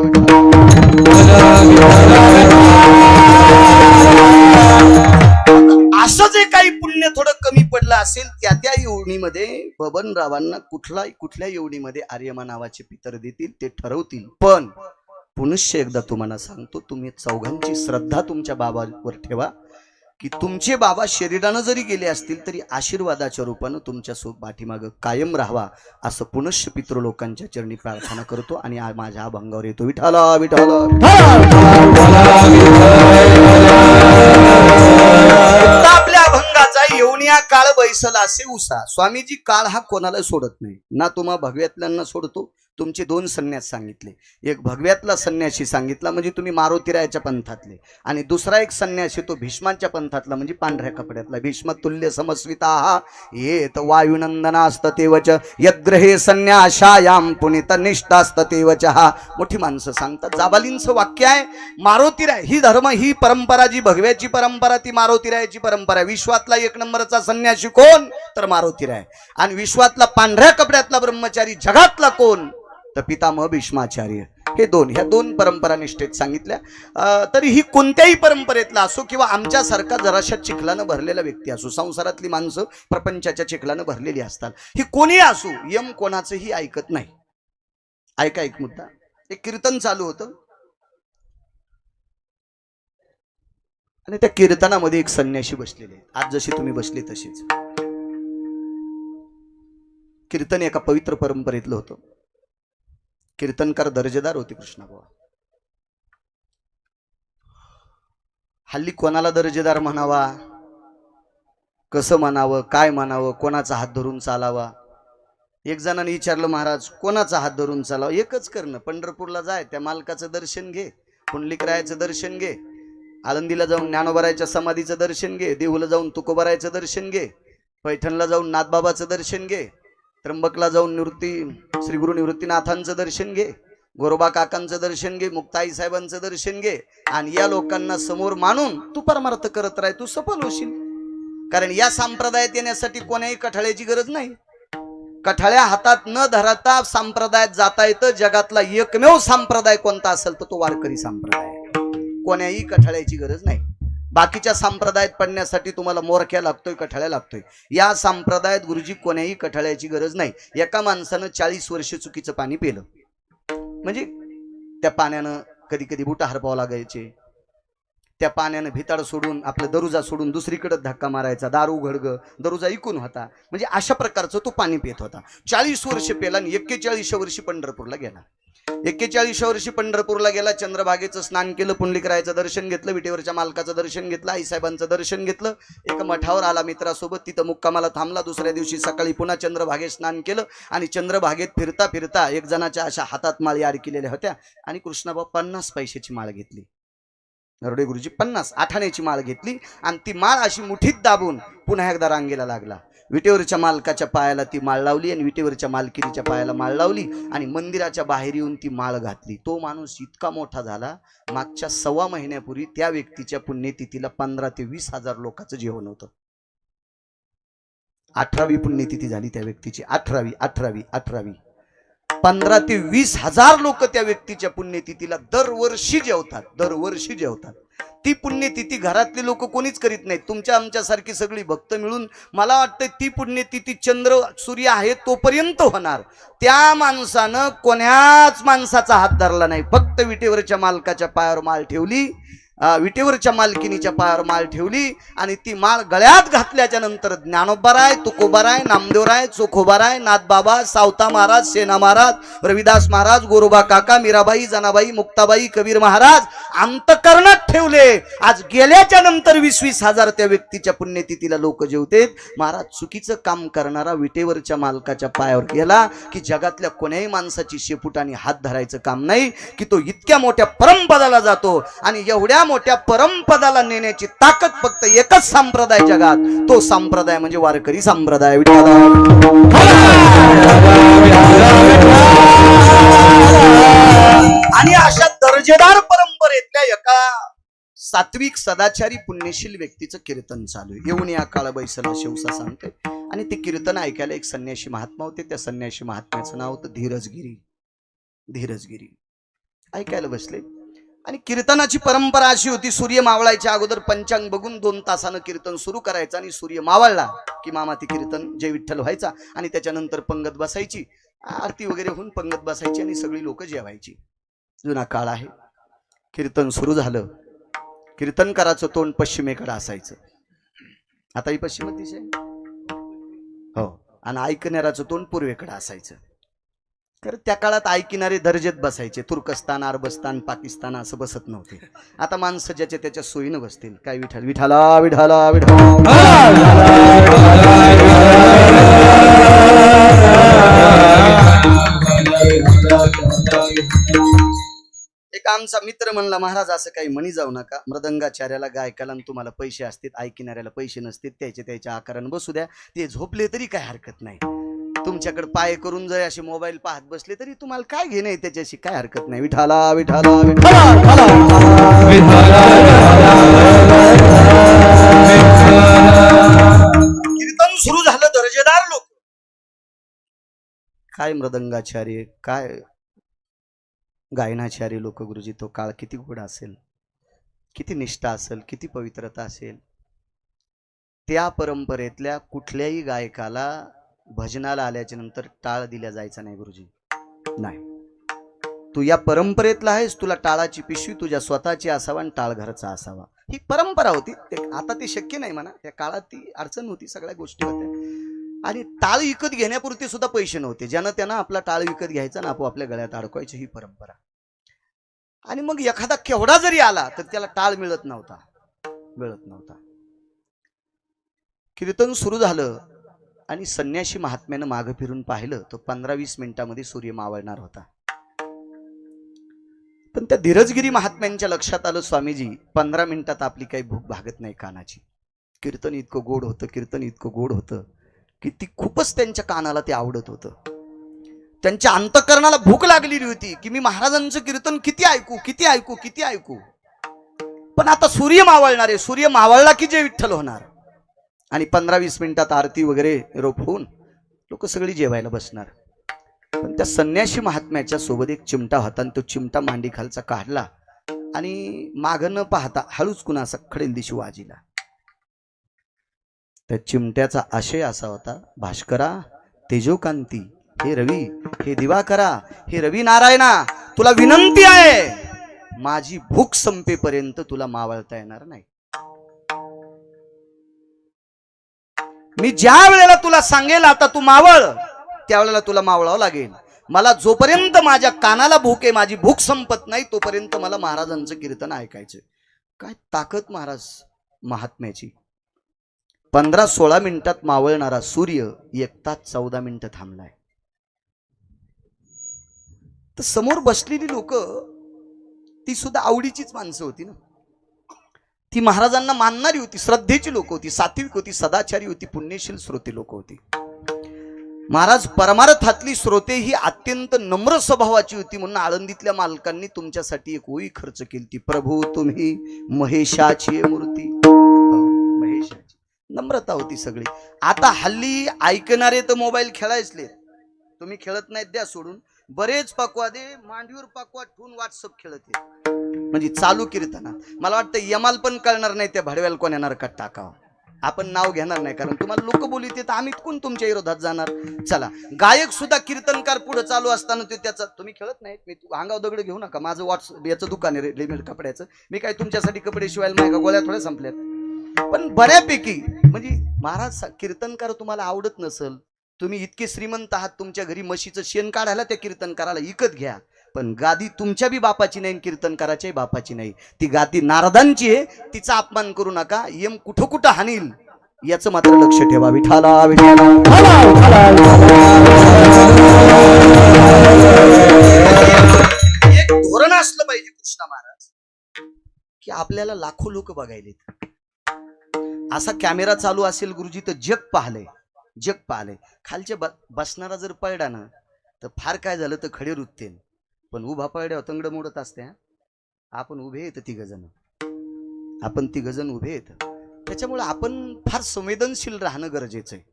असं जे काही पुण्य थोडं कमी पडलं असेल त्या योनीमध्ये बबनरावांना कुठल्या योनीमध्ये आर्यमा नावाचे पितर देतील ते ठरवतील. पण पुनश्च एकदा तुम्हाला सांगतो, तुम्ही चौघांची श्रद्धा तुमच्या बाबावर ठेवा की तुमचे बाबा शरीरानं जरी गेले असतील तरी आशीर्वादाच्या रूपानं तुमच्या पाठीमागं कायम राहावा, असं पुनश्च पितृलोकांच्या चरणी प्रार्थना करतो. आणि माझ्या अभंगावर येतो विठाला विठाला. आपल्या अभंगाचा येवनिया काळ बैसला असे उसा. स्वामीजी काळ हा कोणाला सोडत नाही ना. तुम्हा भगव्यातल्यांना सोडतो. तुमचे 2 संन्यास सांगितले. एक भगव्यातला संन्यासी सांगितला म्हणजे तुम्ही मारुतीरायाच्या पंथातले, आणि दुसरा एक संन्यासी तो भीष्मांच्या पंथातला म्हणजे पांढऱ्या कपड्यातला. भीष्म तुल्य समस्विता येत वायुनंदनास्त तेवच यद्ग्रहे संन्याशायाम पुनित निष्ठास्त तेवच. हा मोठी माणसं सांगतात. जाबालींचं वाक्य आहे. मारुतीराय ही धर्म, ही परंपरा, जी भगव्याची परंपरा ती मारुतीरायाची परंपरा. विश्वातला 1 नंबरचा संन्यासी कोण तर मारुतीराय. आणि विश्वातला पांढऱ्या कपड्यातला ब्रह्मचारी जगातला कोण तर पितामह भीष्माचार्य. हे ह्या दोन परंपरा निष्ठेत सांगितल्या. तरी ही कोणत्याही परंपरेतला असो किंवा आमच्यासारखा जराशा चिखलानं भरलेला व्यक्ती असो, संसारातली माणसं प्रपंचाच्या चिखलानं भरलेली असतात. ही कोणी असो, यम कोणाचंही ऐकत नाही. ऐका एक मुद्दा. एक कीर्तन चालू होतं आणि त्या कीर्तनामध्ये एक संन्यासी बसलेले. आज जशी तुम्ही बसले तशीच. कीर्तन एका पवित्र परंपरेतलं होतं. कीर्तनकार दर्जेदार होते कृष्णाभाऊ. हल्ली कोणाला दर्जेदार म्हणावा कसं म्हणावं, काय म्हणावं, कोणाचा हात धरून चालावा. एक जणांनी विचारलं, महाराज कोणाचा हात धरून चालावा? एकच करणं, पंढरपूरला जाय, त्या मालकाचं दर्शन घे, पुंडलिकरायाचं दर्शन घे, आळंदीला जाऊन ज्ञानोबारायच्या समाधीचं दर्शन घे, देहूला जाऊन तुकोबारायचं दर्शन घे, पैठणला जाऊन नाथबाबाचं दर्शन घे, त्र्यंबकला जाऊन श्री गुरु निवृत्तीनाथांचं दर्शन घे, गोरोबा काकांचं दर्शन घे, मुक्ताई साहेबांचं दर्शन घे, आणि या लोकांना समोर मानून तू परमार्थ करत राह, तू सफल होशील. कारण या संप्रदायात येण्यासाठी कोणाही कठाळ्याची गरज नाही. कठाळ्या हातात न धरता संप्रदायात जाता येतं. जगातला एकमेव संप्रदाय कोणता असेल तर तो वारकरी संप्रदाय. कोणाही कठाळ्याची गरज नाही. बाकीच्या संप्रदायात पडण्यासाठी तुम्हाला मोरख्या लागतोय, कठाळ्या लागतोय. या संप्रदायात गुरुजी कोणाही कठाळ्याची गरज नाही. एका माणसानं 40 वर्ष चुकीचं पाणी पिलं म्हणजे त्या पाण्यानं कधी कधी बुटा हरपावं लागायचे, त्या पाण्यानं भिताड सोडून आपलं दरुजा सोडून दुसरीकडे धक्का मारायचा, दारू घडग दरुजा इकून होता, म्हणजे अशा प्रकारचं तो पाणी पित होता. 40 वर्ष पेला आणि 41 वर्षी पंढरपूरला गेला. 41 वर्षी पंढरपूरला गेला, चंद्रभागेचं स्नान केलं, पुंडलिकरायाचं दर्शन घेतलं, विटेवरच्या मालकाचं दर्शन घेतलं, आईसाहेबांचं दर्शन घेतलं, एका मठावर आला मित्रासोबत, तिथं मुक्कामाला थांबला. दुसऱ्या दिवशी सकाळी पुन्हा चंद्रभागेत स्नान केलं आणि चंद्रभागेत फिरता फिरता एक जणाच्या अशा हातात माळी अडकलेल्या होत्या आणि कृष्णाबाबा 50 पैशाची माळ घेतली. नरोडे गुरुजी 50 आठाण्याची माळ घेतली आणि ती माळ अशी मुठीत दाबून पुन्हा एकदा रांगेला लागला. विटेवरच्या मालकाच्या पायाला ती माळ लावली आणि विटेवरच्या मालकिनीच्या पायाला माळ लावली आणि मंदिराच्या बाहेर येऊन ती माळ घातली. तो माणूस इतका मोठा झाला, मागच्या 1.25 महिन्यापूर्वी त्या व्यक्तीच्या पुण्यतिथीला 15 ते 20 हजार लोकांचं जेवण होतं. 18वी पुण्यतिथी झाली त्या व्यक्तीची. 18वी 15 ते 20 हजार लोक त्या व्यक्तीच्या पुण्यतिथीला दरवर्षी जेवतात. ती पुण्यतिथी घरातले लोक कोणीच करीत नाहीत. तुमच्या आमच्यासारखी सगळी भक्त मिळून मला वाटतं ती पुण्यतिथी चंद्र सूर्य आहे तोपर्यंत होणार. त्या माणसानं कोण्याच माणसाचा हात धरला नाही, फक्त विटेवरच्या मालकाच्या पायावर माळ ठेवली, विटेवरच्या मालकिनीच्या पायावर माळ ठेवली आणि ती माळ गळ्यात घातल्याच्या नंतर ज्ञानोबाराय, तुकोबाराय, नामदेवराय, चोखोबाराय, नाथबाबा, सावता महाराज, सेना महाराज, रविदास महाराज, गोरोबा काका, मीराबाई, जनाबाई, मुक्ताबाई, कबीर महाराज अंतकरणात ठेवले. आज गेल्याच्या नंतर 20-20 हजार त्या व्यक्तीच्या पुण्यतिथीला लोक जेवतेत. महाराज चुकीचं काम करणारा विटेवरच्या मालकाच्या पायावर गेला की जगातल्या कोण्याही माणसाची शेपुटाने हात धरायचं काम नाही, की तो इतक्या मोठ्या परमपदाला जातो. आणि एवढ्या मोठ्या परमपदाला नेण्याची ताकद फक्त एकच संप्रदाय जगात, तो संप्रदाय म्हणजे वारकरी संप्रदाय. आणि अशा दर्जेदार परंपरेतल्या एका सात्विक सदाचारी पुण्यशील व्यक्तीचं कीर्तन चालू आहे. येऊन या काळ बैसला शिवसा सांगते. आणि ते कीर्तन ऐकायला एक संन्यासी महात्मा होते. त्या संन्यासी महात्म्याचं नाव होतं धीरजगिरी. ऐकायला बसले आणि कीर्तनाची परंपरा अशी होती, सूर्य मावळायच्या अगोदर पंचांग बघून 2 तासानं कीर्तन सुरू करायचं आणि सूर्य मावळला की मामा ती कीर्तन जय विठ्ठल व्हायचा आणि त्याच्यानंतर पंगत बसायची, आरती वगैरे होऊन पंगत बसायची आणि सगळी लोक जेवायची. जुना काळ आहे. कीर्तन सुरू झालं, कीर्तनकाराचं तोंड पश्चिमेकडे असायचं. आता ही पश्चिम दिशा हो, आणि ऐकणाऱ्याचं तोंड पूर्वेकडे असायचं. तर त्या काळात ऐकणारे दर्जेत बसायचे. तुर्कस्तान, अरबस्तान, पाकिस्तान असं बसत नव्हते. आता माणसं ज्याच्या त्याच्या सोयीनं बसतील. काय विठ्ठल विठ्ठला विठ्ठला विठ्ठला. एक आमचा मित्र म्हणला, महाराज असं काही म्हणी जाऊ नका. मृदंगाचार्याला गायकाला तुम्हाला पैसे असतील, ऐकणाऱ्याला पैसे नसतील, त्याच्या आकारानं बसू द्या. ते झोपले तरी काय हरकत नाही. तुमच्याकडे पाय करून जर असे मोबाईल पाहत बसले तरी तुम्हाला काय घेणे त्याच्याशी काय हरकत नाही. विठाला विठाला कीर्तन सुरू झालं. दर्जेदार लोक, काय मृदंगाचार्य, काय गायनाचार्य लोक. गुरुजी तो काळ किती गोड असेल, किती निष्ठा असेल, किती पवित्रता असेल. त्या परंपरेतल्या कुठल्याही गायकाला भजनाला आल्याच्या नंतर टाळ दिल्या जायचा नाही. गुरुजी नाही, तू या परंपरेतला आहेस, तुला टाळाची पिशवी तुझ्या स्वतःची असावा आणि टाळ घरचा असावा. ही परंपरा होती. आता ती शक्य नाही म्हणा, त्या काळात ती अडचण होती, सगळ्या गोष्टी होत्या. आणि टाळ विकत घेण्यापुरती सुद्धा पैसे नव्हते. ज्यानं त्यानं आपला टाळ विकत घ्यायचा ना आपोआपल्या गळ्यात अडकवायची, ही परंपरा. आणि मग एखादा केवढा जरी आला तर त्याला टाळ मिळत नव्हता. कीर्तन सुरू झालं आणि संन्याशी महात्म्यानं मागं फिरून पाहिलं तो 15-20 मिनिटांमध्ये सूर्य मावळणार होता. पण त्या धीरजगिरी महात्म्यांच्या लक्षात आलं स्वामीजी 15 मिनिटात आपली काही भूक भागत नाही कानाची. कीर्तन इतकं गोड होतं, कीर्तन इतकं गोड होतं की ती खूपच त्यांच्या कानाला ते आवडत होतं. त्यांच्या अंतःकरणाला भूक लागलेली होती की मी महाराजांचं कीर्तन किती ऐकू किती ऐकू किती ऐकू. पण आता सूर्य मावळणार आहे, सूर्य मावळला की जे विठ्ठल होणार. आणि 15-20 मिनिटात आरती वगैरे रोप होऊन लोक सगळी जेवायला बसणार. पण त्या संन्याशी महात्म्याच्या सोबत एक चिमटा होता आणि तो चिमटा मांडी खालचा काढला आणि माग न पाहता हळूच कुणाचा खडेल दिशी वाजिला. त्या चिमट्याचा आशय असा होता, भास्करा तेजोकांती, हे रवी, हे दिवाकरा, हे रवी नारायणा, तुला विनंती आहे, माझी भूक संपेपर्यंत तुला मावळता येणार नाही. मी ज्या वेळेला तुला सांगेल आता तू मावळ, त्यावेळेला तुला मावळावं लागेल. मला जोपर्यंत माझ्या कानाला भूक आहे, माझी भूक संपत नाही, तोपर्यंत मला महाराजांचं कीर्तन ऐकायचं. काय ताकद महाराज महात्म्याची. 15-16 मिनिटात मावळणारा सूर्य 1 तास 14 मिनिटं थांबलाय. तर समोर बसलेली लोक ती सुद्धा आवडीचीच माणसं होती ना. ती महाराजांना मानणारी होती, श्रद्धेची लोक होती, सात्विक होती, सदाचारी होती, पुण्यशील श्रोते लोक होती. महाराज परमार्थातली श्रोते ही अत्यंत नम्र स्वभावाची होती. म्हणून आळंदीतल्या मालकांनी तुमच्यासाठी एक ओळी खर्च केली ती, प्रभू तुम्ही महेशाची मूर्ती. महेशाची नम्रता होती सगळी. आता हल्ली ऐकणारे तर मोबाईल खेळायचले, तुम्ही खेळत नाहीत द्या सोडून. बरेच पकवादे मांडीवर पकवा ठेवून व्हॉट्सअप खेळत म्हणजे चालू कीर्तनात. मला वाटतं यमाल पण कळणार नाही त्या भडव्याला कोण्या नरकात टाकावं. आपण नाव घेणार नाही कारण तुम्हाला लोक बोलत तर आम्ही कोण तुमच्या विरोधात जाणार. चला, गायक सुद्धा कीर्तनकार पुढे चालू असताना ते त्याचा तुम्ही खेळत नाही. मी अंगाव दगड घेऊ नका, माझं व्हॉट्सअप याचं दुकान आहे रेडीमेड कपड्याचं. मी काय तुमच्यासाठी कपडे शिवायला नाही का, गोळ्या थोड्या संपल्यात. पण बऱ्यापैकी म्हणजे महाराज कीर्तनकार तुम्हाला आवडत नसल, तुम्ही इतके श्रीमंत आहात, तुमच्या घरी म्हशीचं शेण काढायला त्या कीर्तनकाराला विकत घ्या. पण गादी तुमच्या बी बापाची नाही, कीर्तनकाराच्याही बापाची नाही. ती गादी नारदांची आहे, तिचा अपमान करू नका. यम कुठं कुठं हानील याचं मात्र लक्ष ठेवा. विठाला विठाला एक धोरण असलं पाहिजे कृष्णा महाराज की आपल्याला लाखो लोक बघायलेत. असा कॅमेरा चालू असेल गुरुजी तर जग पाहलंय, जग पाहलंय. खालच्या बसणारा जर पळला ना तर फार काय झालं तर खडे रुतते, पण उभा पळड्यावर तंगड मोडत असते. आपण उभे येत तिघजण, आपण तिघजण उभे येत. त्याच्यामुळे आपण फार संवेदनशील राहणं गरजेचं आहे.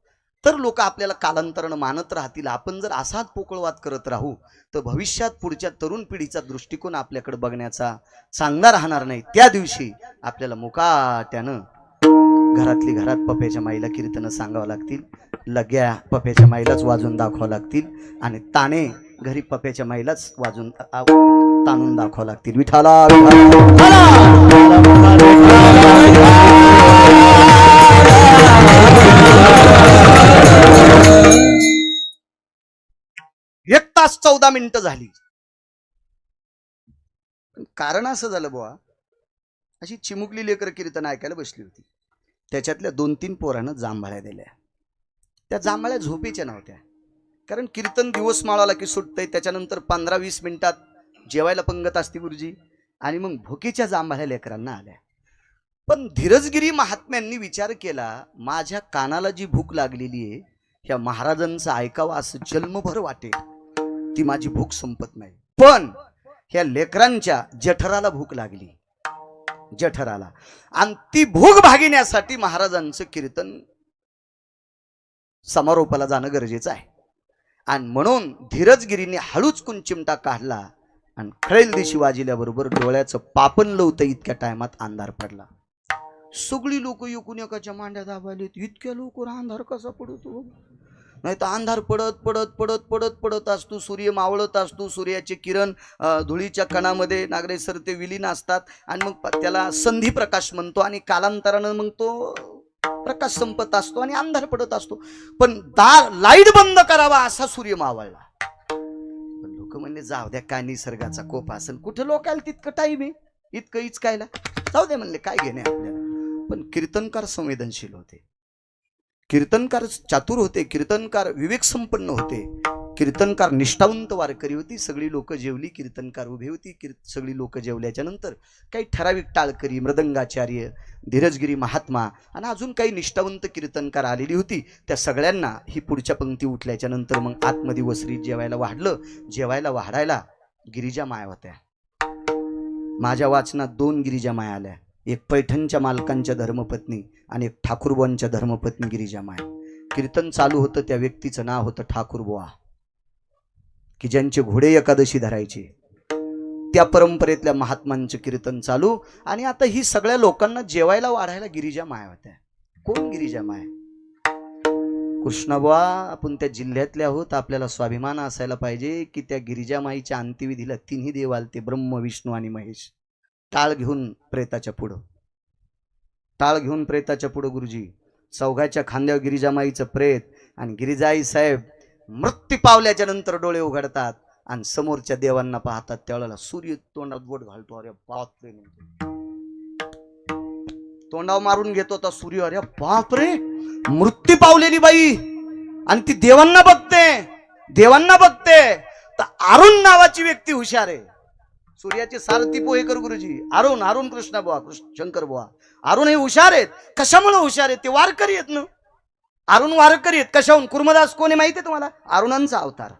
तर लोक आपल्याला कालांतरानं मानत राहतील. आपण जर असाच पोकळवाद करत राहू तर भविष्यात पुढच्या तरुण पिढीचा दृष्टिकोन आपल्याकडे बघण्याचा चांगला राहणार नाही. त्या दिवशी आपल्याला मुकाट्यानं घरातली घरात पप्याच्या माईला कीर्तनं सांगावं लागतील, लग्या पप्याच्या माईलाच वाजून दाखवावं लागतील आणि ताणे घरी पप्याच्या माईलाच वाजून ताणून दाखवावं लागतील. विठाला एक तास 14 मिनिटं झाली. कारण असं झालं बुवा, अशी चिमुकली लेकर कीर्तन ऐकायला बसली होती. त्याच्यातल्या 2-3 पोरानं जांभळ्या दिल्या. त्या जांभळ्या झोपेच्या नव्हत्या, कारण कीर्तन दिवस माळाला की सुटतंय. त्याच्यानंतर 15-20 मिनिटात जेवायला पंगत असते गुरुजी, आणि मग भुकेच्या जांभळ्या लेकरांना आल्या. पण धीरजगिरी महात्म्यांनी विचार केला, माझ्या कानाला जी भूक लागलेली आहे ह्या महाराजांचं ऐकावं असं जन्मभर वाटेल, ती माझी भूक संपत नाही. पण ह्या लेकरांच्या जठराला भूक लागली, जठराला, आणि ती भूक भागविण्यासाठी महाराजांचं कीर्तन समारोपाला जाणं गरजेचं आहे. आणि म्हणून धीरजगिरीने हळूच चिमटा काढला आणि खळेल दिशी वाजिल्याबरोबर डोळ्याचं पापण लवतं इतक्या टायमात अंधार पडला. सगळी लोक एकूण एकाच्या मांड्या दाबायलेत. इतक्या लोक अंधार कसा पडतो, नाही तर अंधार पडत पडत पडत पडत पडत असतो, सूर्य मावळत असतो, सूर्याचे किरण धुळीच्या कणामध्ये नागरेश सर ते विलीन असतात आणि मग त्याला संधी प्रकाश म्हणतो. आणि कालांतरानं मग तो प्रकाश संपत असतो आणि अंधार पडत असतो. पण दार लाईट बंद करावा असा सूर्य मावळला. पण लोक म्हणले जाऊ द्या, काय निसर्गाचा कोप असेल, कुठं लोकायला तितकं टाईम आहे इतकं इचकायला, जाऊ दे म्हणले, काय घेणे आपल्याला. पण कीर्तनकार संवेदनशील होते. कीर्तनकार चातुर होते, कीर्तनकार विवेक संपन्न होते, कीर्तनकार निष्ठावंत वारकरी होती. सगळी लोक जेवली, कीर्तनकार उभे होती. सगळी लोक जेवल्याच्या नंतर काही ठराविक टाळकरी, मृदंगाचार्य, धीरजगिरी महात्मा आणि अजून काही निष्ठावंत कीर्तनकार आलेली होती. त्या सगळ्यांना ही पुढच्या पंक्ती उठल्याच्या नंतर मग आतमध्ये वसरीत जेवायला वाढलं. जेवायला वाढायला गिरिजा माया होत्या. माझ्या वाचनात 2 गिरिजा माया आल्या. एक पैठणच्या मालकांच्या धर्मपत्नी आणि एक ठाकूरबुवांच्या धर्मपत्नी गिरिजा माया. कीर्तन चालू होतं, त्या व्यक्तीचं नाव होतं ठाकूरबुवा, की ज्यांचे घोडे एकादशी धरायचे. त्या परंपरेतल्या महात्मांचं कीर्तन चालू. आणि आता ही सगळ्या लोकांना जेवायला वाढायला गिरिजा माया होत्या. कोण गिरिजा माया? कृष्णाबुवा, आपण त्या जिल्ह्यातले आहोत, आपल्याला स्वाभिमान असायला पाहिजे की त्या गिरिजामाईच्या अंत्यविधीला 3 देव आलते, ब्रह्म, विष्णू आणि महेश. टाळ घेऊन प्रेताच्या पुढं, टाळ घेऊन प्रेताच्या पुढं गुरुजी. चौघाच्या खांद्यावर गिरिजामाईचं प्रेत. आणि गिरिजाई साहेब मृत्यू पावल्याच्या नंतर डोळे उघडतात आणि समोरच्या देवांना पाहतात. त्यावेळेला सूर्य तोंडात बोट घालतो. अरे बापरे, तोंडावर मारून घेतो होता सूर्य. अरे बापरे, मृत्यू पावलेली बाई आणि ती देवांना बघते, देवांना बघते. तर अरुण नावाची व्यक्ती हुशार आहे. सूर्याचे सारथी पोहेकर गुरुजी, अरुण कृष्ण बुवा, शंकर बुवा, अरुण हे हुशार आहेत. कशामुळे हुशार आहेत? ते वारकरी आहेत ना. अरुण वारकरी आहेत. कशाहून? कुर्मदास कोणी माहिती आहे तुम्हाला? अरुणांचा अवतार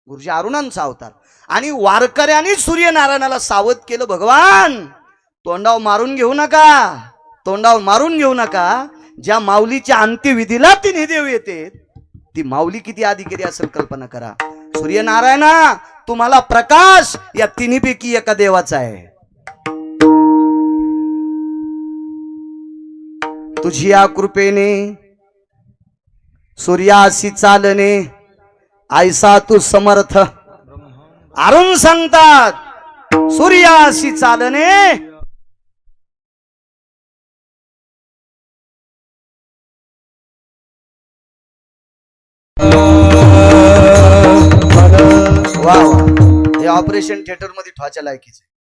गुरुजी, अरुणांचा अवतार. आणि वारकऱ्यांनी सूर्यनारायणाला सावध केलं, भगवान तोंडावर मारून घेऊ नका, तोंडावर मारून घेऊ नका. ज्या माऊलीच्या अंत्यविधीला 3 देव येते, ती माऊली किती अधिकारी असेल कल्पना करा. सूर्यनारायणा, तुम्हाला प्रकाश या 3 पैकी एका देवाचा आहे. तुझी या कृपेने सूर्यासी चालणे, ऐसा तू समर्थ. अरुण सांगतात, सूर्यासी चालणे वा वा, हे ऑपरेशन थिएटर मध्ये ठेवायच्या लायकीचे.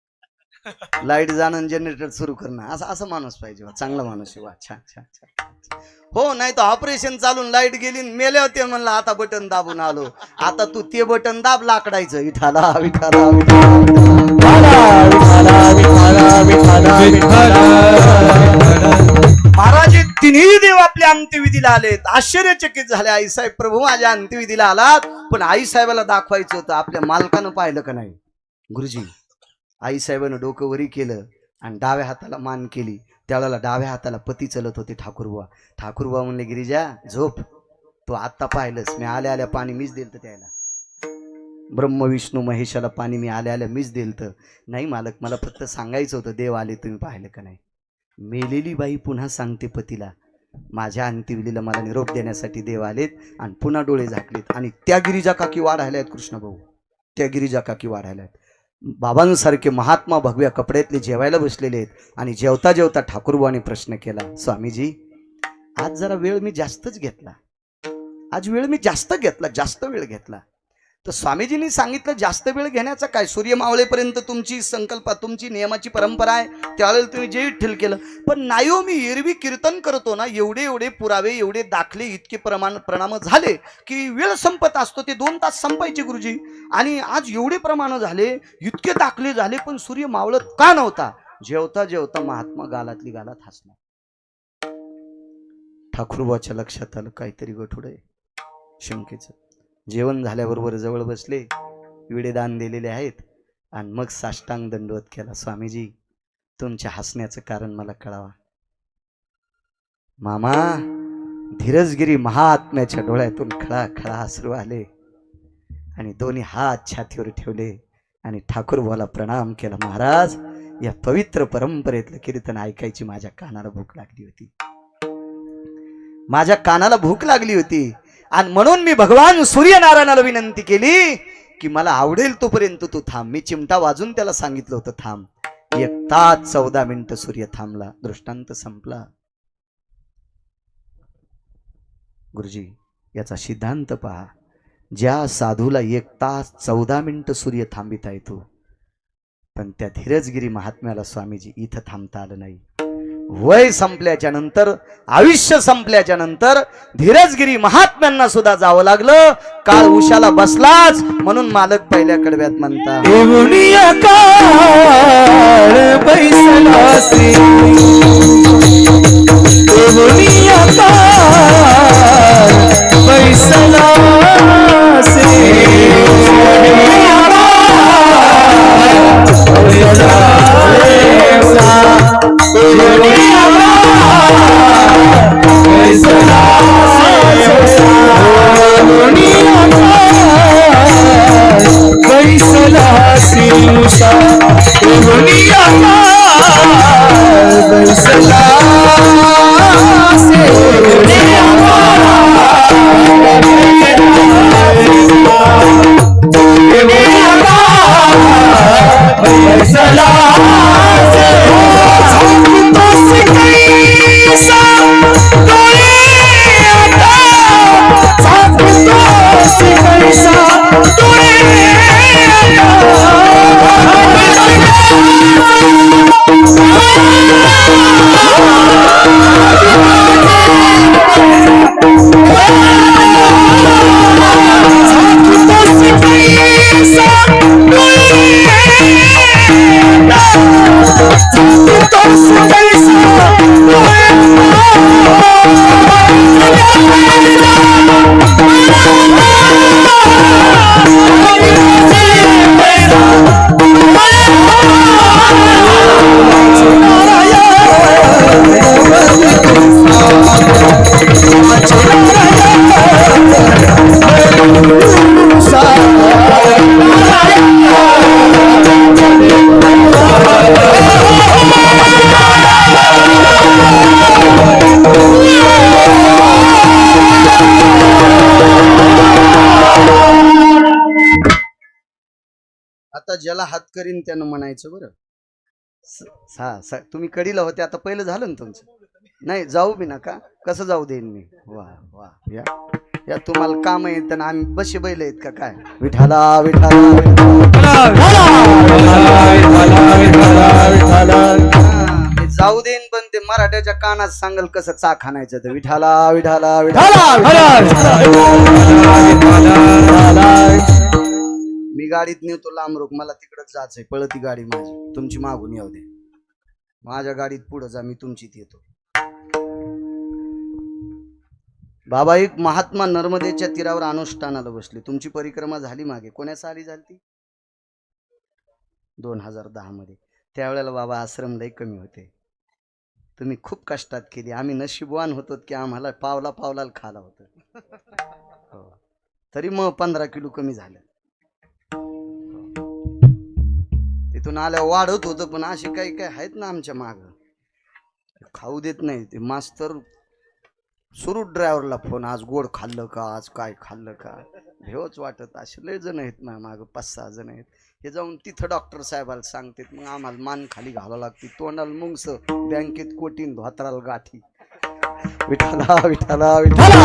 लाईट जाणं, जनरेटर सुरू करणं, असं माणूस पाहिजे. चांगला माणूस आहे. वा, छान छान छान. हो, नाही तर ऑपरेशन चालून लाईट गेली, मेले होते म्हणलं आता बटन दाबून आलो. आता तू ते बटन दाब लाकडायचं. विठाला विठाला महाराज, 3 देव आपल्या अंत्यविधीला आलेत. आश्चर्यचकित झाले. आईसाहेब, प्रभू माझ्या अंत्यविधीला आलात, पण आईसाहेबाला दाखवायचं होतं. आपल्या मालकानं पाहिलं का नाही गुरुजी? आईसाहेबानं डोकं वरी केलं आणि डाव्या हाताला मान केली. त्यावेळेला डाव्या हाताला पती चलत होते ठाकूरबुवा. ठाकूरबुवा म्हणले, गिरिजा झोप, तू आत्ता पाहिलंस, मी आल्या आल्या पाणी मीच दिलतं त्याला. ब्रह्म विष्णू महेशाला पाणी मी आल्या आल्या मीच दिलतं. नाही मालक, मला फक्त सांगायचं होतं, देव आले, तुम्ही पाहिलं का नाही? मेलेली बाई पुन्हा सांगते पतीला, माझ्या अंत्यविधीला मला निरोप देण्यासाठी देव आलेत. आणि पुन्हा डोळे झाकलेत. आणि त्या गिरिजा काकी वाढायला आहेत कृष्ण भाऊ, त्या गिरिजा काकी वाढायला आहेत. बाबांसारखे महात्मा भगव्या कपड्यातले जेवायला बसलेले आहेत. आणि जेवता जेवता ठाकूरबुवाने प्रश्न केला, स्वामीजी आज जरा वेळ मी जास्तच घेतला, आज वेळ मी जास्त वेळ घेतला. तर स्वामीजींनी सांगितलं, जास्त वेळ घेण्याचा काय, सूर्य मावळेपर्यंत तुमची संकल्पा, तुमची नियमाची परंपरा आहे, त्यावेळेला तुम्ही जे विठ्ठल केलं. पण नाही हो, मी एरवी कीर्तन करतो ना, एवढे पुरावे, एवढे दाखले, इतके प्रमाण झाले की वेळ संपत असतो. ते 2 तास संपायचे गुरुजी. आणि आज एवढे प्रमाण झाले, इतके दाखले झाले, पण सूर्य मावळत का नव्हता? जेवता जेवता महात्मा गालातली गालात हसला. ठाकूरबाच्या लक्षात आलं काहीतरी गठुड आहे, शंकेचं. जेवण झाल्याबरोबर जवळ बसले, विडेदान दिलेले आहेत. आणि मग साष्टांग दंडवत केला, स्वामीजी तुमच्या हसण्याचं कारण मला कळावा. मामा, धीरजगिरी महात्म्याच्या डोळ्यातून खळाखळा अश्रू आले आणि दोन्ही हात छातीवर ठेवले आणि ठाकूरबाला प्रणाम केला. महाराज, या पवित्र परंपरेतलं कीर्तन ऐकायची माझ्या कानाला भूक लागली होती, माझ्या कानाला भूक लागली होती. आणि म्हणून मी भगवान सूर्यनारायणाला विनंती केली की मला आवडेल तोपर्यंत तू थांब. मी चिमटा वाजून त्याला सांगितलं होतं थांब. 1 तास 14 मिनिटं सूर्य थांबला. दृष्टांत संपला. गुरुजी, याचा सिद्धांत पहा. ज्या साधूला 1 तास 14 मिनिटं सूर्य थांबिता येतो, पण त्या धीरजगिरी महात्म्याला स्वामीजी इथं थांबता आलं नाही. वय संपल्याच्या नंतर, आयुष्य संपल्याच्या नंतर धीरजगिरी महात्म्यांना सुद्धा जावं लागलं. काळ उशाला बसलाच म्हणून मालक पहिल्या कडव्यात म्हणतात, आता ज्याला हात करीन त्यानं म्हणायचं बरं. तुम्ही कडीला होते, आता पहिलं झालं ना तुमचं. नाही जाऊ बी नका, कसं जाऊ देईन मी. वा वा, या या तुम्हाला काम येत ना, आम्ही बशी बैल आहेत का काय. विठाला जाऊ देईन, पण ते मराठ्याच्या कानात सांगल कसं चाक हाणायचं. तर विठाला विठाला मी गाडीत नेतो लांब रोख, मला तिकडच जायचंय. पळती गाडी माझी, तुमची मागून येऊ दे. माझ्या गाडीत पुढे जा, मी तुमचीत येतो. बाबा एक महात्मा नर्मदेच्या तीरावर अनुष्ठानाला बसले. तुमची परिक्रमा झाली मागे, कोण्या साली झाली ती? 2010 मध्ये. त्यावेळेला बाबा आश्रम लई कमी होते. तुम्ही खूप कष्टात केली. आम्ही नशीबवान होतो की आम्हाला पावला पावला खाला होतं. तरी मग 15 किलो कमी झालं. तिथून आल्या वाढत होतं, पण असे काही काही आहेत ना आमच्या माग, खाऊ देत नाही ते मास्तर. सुरू ड्रायव्हरला फोन, आज गोड खाल्लं का, आज काय खाल्लं का. भेवच वाटत. असे लय जण आहेत ना माग, 5-6 जण आहेत. हे जाऊन तिथं डॉक्टर साहेबाला सांगतात. मग आम्हाला मान खाली घालावं लागते, तोंडाला मुंगस, बँकेत कोटीन, धोत्राला गाठी. विठाला विठाला विठाला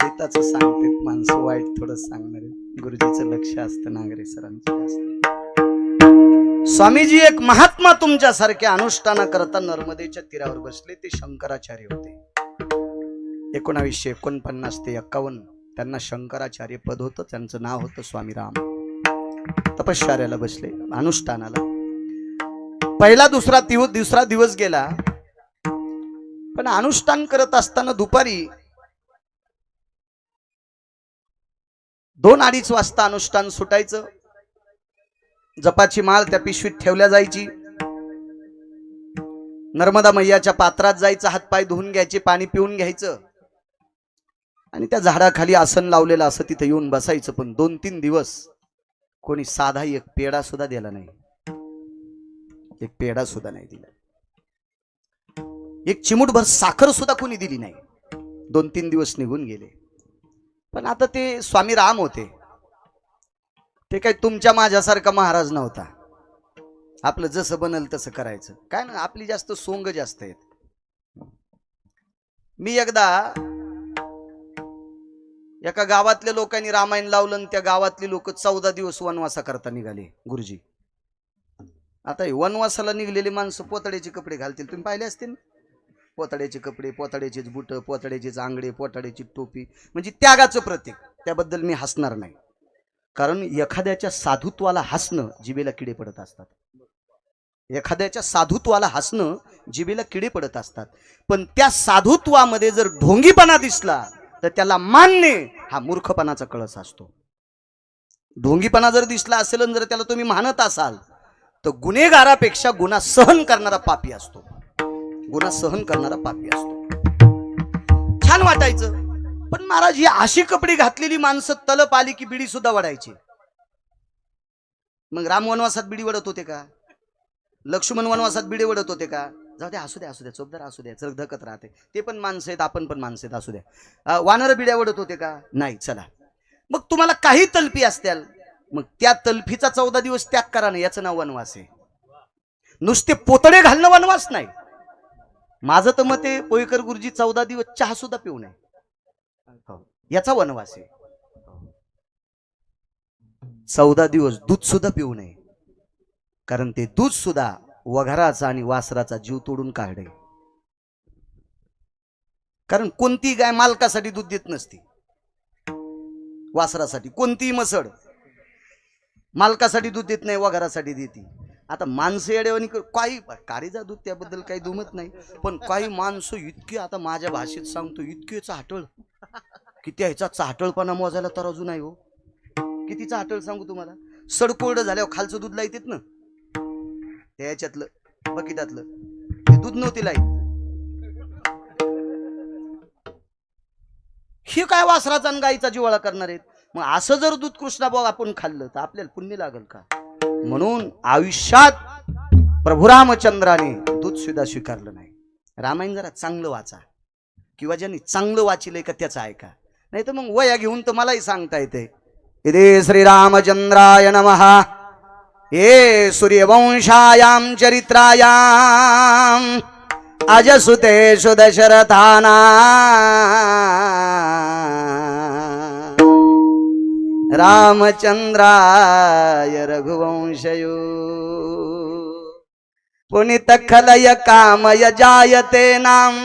हिताचं सांगतात माणसं, वाईट थोडं सांगणारे. गुरुजीचं लक्ष असतं, नागरे सरांचं असतं. स्वामीजी एक महात्मा तुमच्यासारख्या अनुष्ठान करता नर्मदेच्या तीरावर बसले. ते शंकराचार्य होते. 1949 ते 51 त्यांना शंकराचार्य पद होतं. त्यांचं नाव होतं स्वामी राम. तपश्चर्याला बसले, अनुष्ठानाला. पहिला दुसरा दिवस गेला. पण अनुष्ठान करत असताना दुपारी 2-2:30 वाजता अनुष्ठान सुटायचं. जपाची माळ त्या पिशवीत ठेवल्या जायची. नर्मदा मैयाच्या पात्रात जायचं, हातपाय धुवून घ्यायचे, पाणी पिऊन घ्यायचं आणि त्या झाडाखाली आसन लावलेलं असं तिथे येऊन बसायचं. पण 2-3 दिवस कोणी साधा एक पेढा सुद्धा दिला नाही. एक पेढा सुद्धा नाही दिला. एक चिमूटभर साखर सुद्धा कोणी दिली नाही. 2-3 दिवस निघून गेले. पण आता ते स्वामी राम होते. ते काही तुमच्या माझ्यासारखा महाराज नव्हता. आपलं जसं बनल तसं करायचं. काय ना, आपली जास्त सोंग जास्त आहेत. मी एकदा एका गावातल्या लोकांनी रामायण लावलं आणि त्या गावातली लोक 14 दिवस वनवासा करता निघाले गुरुजी. आता हे वनवासाला निघलेली माणसं पोतड्याचे कपडे घालतील, तुम्ही पाहिले असतील ना? पोतड्याचे कपडे, पोतड्याचेच बुट, पोतड्याचेच आंगडे, पोतड्याची टोपी, म्हणजे त्यागाचं प्रतीक. त्याबद्दल मी हसणार नाही, कारण एखाद्याच्या साधुत्वाला हसणं जिभेला किडे पडत असतात. एखाद्याच्या साधुत्वाला हसणं जिभेला किडे पडत असतात. पण त्या साधुत्वामध्ये जर ढोंगीपणा दिसला तर त्याला मानणे हा मूर्खपणाचा कळस असतो. ढोंगीपणा जर दिसला असेल आणि जर त्याला तुम्ही मानत असाल तर गुन्हेगारापेक्षा गुन्हा सहन करणारा पापी असतो. गुन्हा सहन करणारा पापी असतो. छान वाटायचं, पण महाराज ही अशी कपडे घातलेली माणसं तलप आली की बिडी सुद्धा वडायची. मग राम वनवासात बिडी वडत होते का? लक्ष्मण वनवासात बिडी वडत होते का? जाऊ द्या, असू द्या, असू द्या, चोपदार असू द्या, चरक धकत राहते, ते पण माणसं आहेत, आपण पण माणसं आहेत, असू द्या. वानर बिड्या वडत होते का? नाही. चला, मग तुम्हाला काही तलपी असत्याल, मग त्या तलफीचा 14 दिवस त्याग करा ना, याचं नाव वनवास आहे. नुसते पोतडे घालणं वनवास नाही. माझं तर मत आहे, पोईकर गुरुजी 14 दिवस चहा सुद्धा पिऊ नये, याचा वनवास आहे. 14 दिवस दूध सुद्धा पिऊ नये, कारण ते दूध सुद्धा वघराचा आणि वासराचा जीव तोडून काढे. कारण कोणती गाय मालकासाठी दूध देत नसती. वासरासाठी कोणतीही म्हसड मालकासाठी दूध देत नाही, वघरासाठी देते. आता माणसं येड्यावानी काही कारीचा दूध त्याबद्दल काही दुमत नाही, पण काही माणसं इतके, आता माझ्या भाषेत सांगतो, इतके चाहटळ, किती ह्याचा चाहटळपणा मोजायला तराजू नाही हो. किती चाहटळ सांगू तुम्हाला. सडकोरडं झाल्यावर खालचं दूध लाईत ना, त्याच्यातलं बकिटातलं ते दूध नव्हती लाईत. हे काय वासराचा आणि गाईचा जिवाळा करणार आहेत. मग असं जर दूध कृष्णाभाऊ आपण खाल्लं तर आपल्याला पुण्य लागल का? म्हणून आयुष्यात प्रभू रामचंद्राने दूध सुद्धा स्वीकारलं नाही. रामायण जरा चांगलं वाचा, किंवा ज्यांनी चांगलं वाचिलंय का त्याचं ऐका, नाही तर मग वया घेऊन तर मलाही सांगता येते. इदे श्रीरामचंद्राय नमः. ये सूर्यवंशायां चरित्रायां अजसुतेषु दशरथानां रामचंद्राय रघुवंशयो पुनित खलय कामय जायते नाम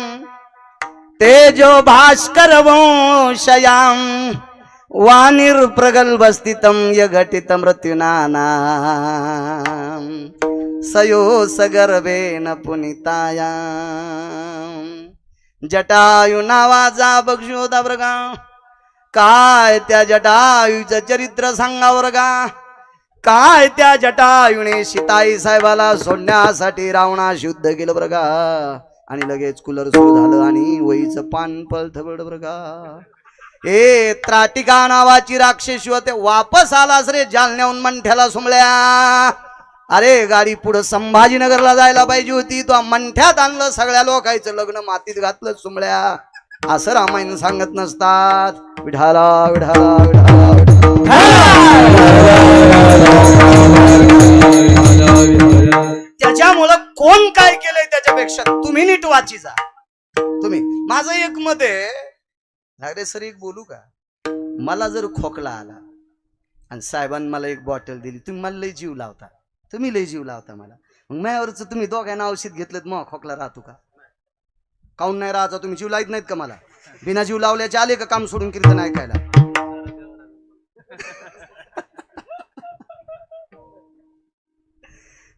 तेजो भास्कर वंशयां वानिर्प्रगल्भस्थितं यघटित मृत्युनानां सयो सगर्भेन पुनितायां जटायु नावाचा बक्षोदा वर्गा. काय त्या जटायूचं चरित्र सांगावर का? काय त्या जटायूने सीताई साहेबाला सोडण्यासाठी रावणास युद्ध केलं बरं का, आणि लगेच कूलर सुरू झालं आणि वहीचं पान पळथबड बरं का. ए त्राटिका नावाची राक्षसी होते, वापस आलास रे जालन्याहून मंठ्याला सुमल्या. अरे गाडी पुढे संभाजीनगरला जायला पाहिजे होती, तो मंठ्यात आणलं, सगळ्या लोकांचं लग्न मातीत घातलं सुमल्या. असं रामायण सांगत नसतात. विठाला विठाला विठाला. त्याच्यामुळं कोण काय केलंय त्याच्यापेक्षा तुम्ही नीट वाची जा. तुम्ही, माझं एक मत आहे, नागरे सर एक बोलू का, मला जर खोकला आला आणि साहेबांनी मला एक बॉटल दिली, तुम्ही मला लय जीव लावता, तुम्ही लय जीव लावता मला, मग माझ्यावरच तुम्ही दोघांना औषध घेतलं मग खोकला राहतो का? काऊन नाही राहायचा? तुम्ही जीव लाईत नाहीत का मला? बिना जीव लावल्याचे आले का काम सोडून कीर्तन ऐकायला?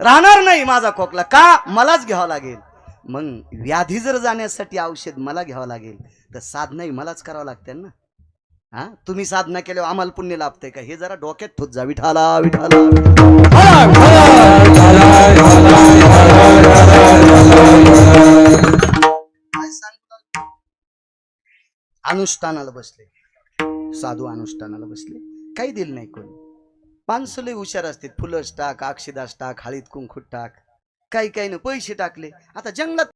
राहणार नाही माझा खोकला का? मलाच घ्यावा लागेल. मग व्याधी जर जाण्यासाठी औषध मला घ्यावं लागेल तर साधनाही मलाच करावं लागते ना. हा, तुम्ही साधना केल्यावर आम्हाला पुण्य लाभतंय का? हे जरा डोक्यात ठोत जा. विठाला विठाला. अनुष्ठानाला बसले, साधू अनुष्ठानाला बसले, काही दिलं नाही कोणी. माणसं लय हुशार असते, फुलंच टाक, अक्षदास टाक, हळीत कुंकूट टाक, काही काही ना पैसे टाकले. आता जंगलात